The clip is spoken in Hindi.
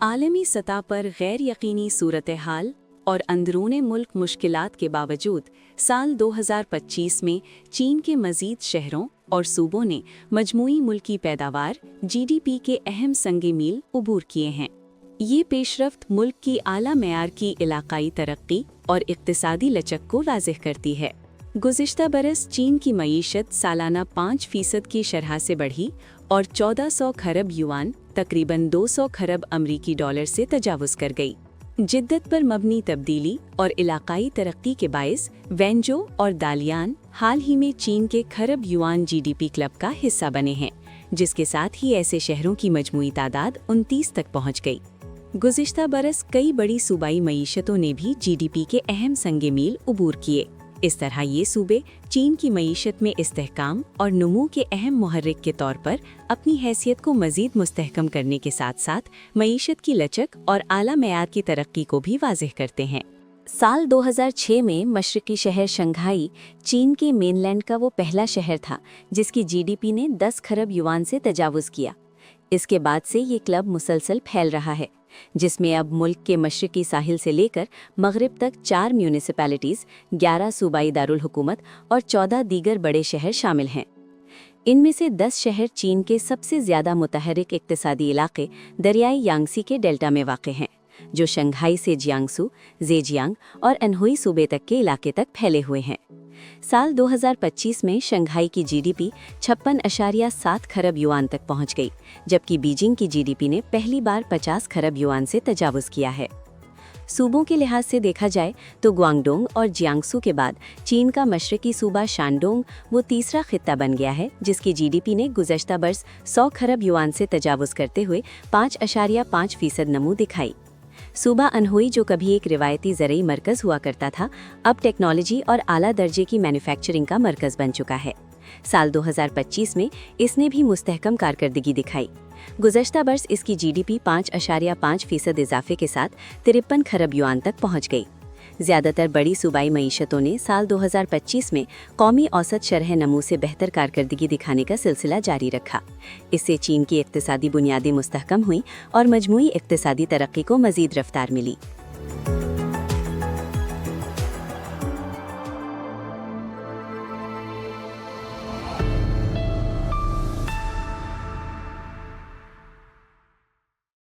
आलमी सतह पर गैर यकीनी सूरत हाल और अंदरूने मुल्क मुश्किलात के बावजूद साल 2025 में चीन के मज़ीद शहरों और सूबों ने मजमूई मुल्की पैदावार जीडीपी के अहम संगे मील उबूर किए हैं। ये पेशरफ्त मुल्क की आला मेयार की इलाकाई तरक्की और इक्तिसादी लचक को वाज़ेह करती है। गुज़िश्ता बरस चीन की मईशत सालाना 5% की शरह से बढ़ी और 1400 खरब युआन तकरीबन 200 खरब अमरीकी डॉलर से तजावुज़ कर गई। जिद्दत पर मबनी तब्दीली और इलाकाई तरक्की के बायस वेंजो और दालियान हाल ही में चीन के खरब युआन जीडीपी क्लब का हिस्सा बने हैं, जिसके साथ ही ऐसे शहरों की मजमूई तादाद 29 तक पहुंच गई। गुज़िश्ता बरस कई बड़ी सूबाई मईशतों ने भी जीडीपी के अहम संगे मील उबूर किए। इस तरह ये सूबे चीन की मईशत में इस्तेहकाम और नुमू के अहम मुहर्रिक के तौर पर अपनी हैसियत को मज़ीद मुस्तहकम करने के साथ साथ मईशत की लचक और आला मेयार की तरक्की को भी वाज़ेह करते हैं। साल 2006 में मशरकी शहर शंघाई चीन के मेनलैंड का वो पहला शहर था जिसकी जीडीपी ने 10 खरब युआन से तजावुज़ किया। इसके बाद से ये क्लब मुसलसल फैल रहा है, जिसमें अब मुल्क के मशरकी साहिल से लेकर मगरिब तक 4 म्यूनिसिपैलिटीज़, 11 सूबाई दारुल हुकूमत और 14 दीगर बड़े शहर शामिल हैं। इनमें से 10 शहर चीन के सबसे ज़्यादा मुतहरिक इक्तिसादी इलाके दरियाई यांगसी के डेल्टा में वाक़ हैं, जो शंघाई से जियांगसू, ज़ेजियांग और अनहुई सूबे तक के इलाके तक फैले हुए हैं। साल 2025 में शंघाई की जीडीपी 56.7 खरब युआन तक पहुंच गई, जबकि बीजिंग की जीडीपी ने पहली बार 50 खरब युआन से तजावुज़ किया है। सूबों के लिहाज से देखा जाए तो ग्वांगडोंग और जियांगसू के बाद चीन का मशरकी सूबा शानडोंग वो तीसरा खित्ता बन गया है, जिसकी जीडीपी ने गुज़श्ता बरस 100 खरब युआन से तजावुज़ करते हुए 5.5% नमू दिखाई। सूबा अनहुई, जो कभी एक रिवायती ज़रई मरकज़ हुआ करता था, अब टेक्नोलॉजी और आला दर्जे की मैन्युफैक्चरिंग का मरकज़ बन चुका है। साल 2025 में इसने भी मुस्तहकम कारकर्दगी दिखाई। गुज़श्ता बरस इसकी जीडीपी 5.5% इजाफे के साथ 53 खरब युआन तक पहुंच गई। ज़्यादातर बड़ी सूबाई मईशतों ने साल 2025 में कौमी औसत शरह नमू से बेहतर कारकर्दगी दिखाने का सिलसिला जारी रखा। इससे चीन की इक्तिसादी बुनियादें मुस्तहकम हुई और मजमूई इक्तिसादी तरक्की को मज़ीद रफ्तार मिली।